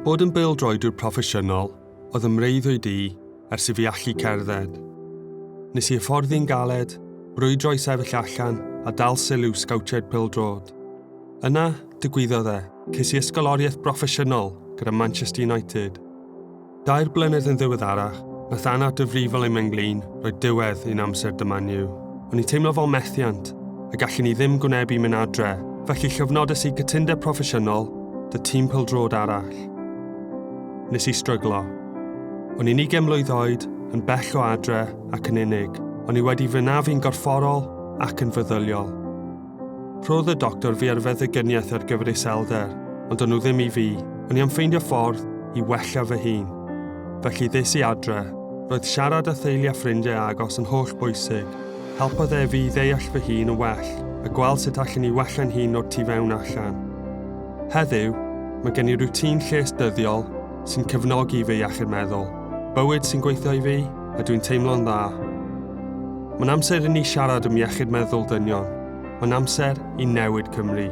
Bod yn bêl-droedwr proffesiynol oedd ymreiddwyd i ers i fi allu cerdded. Nes i hyfforddi'n galed, brwydro i sefyll allan a dal sylw sgawtiaid pêl-drod. Yna, digwyddodd ces i ysgoloriaeth broffesiynol gyda Manchester United. 2 blynedd yn ddiweddarach, nath anad dyfrifol ein ynglyn roi diwedd i'n amser dymanw. O'n i teimlo fel methiant a gallwn i ddim gwynebu mynd adre, felly llyfnodes i gytundeb proffesiynol dy tîm pêl-drod arall. Nes i stryglo. O'n i'n 20 mlwydd oed, yn bell o adre ac yn unig. O'n i wedi fynafu'n gorfforol ac yn feddyliol. Rhodd y doctor fi ar feddygyniaeth ar gyfer iselder, ond o'n nhw ddim i fi. O'n i am ffeindio ffordd i wella fy hun. Felly ddes i adre, roedd siarad â theulu a ffrindiau agos yn holl bwysig. Helpodd fi i ddeall fy hun yn well, a gweld sut allan i wella'n hun o'r tu fewn allan. Heddiw, mae gen i rwtîn lles dyddiol sy'n cefnogi fy iechyd meddwl. Bywyd sy'n gweithio i fi, a dwi'n teimlo'n dda. Mae'n amser i ni siarad am iechyd meddwl dynion. Mae'n amser i newid Cymru.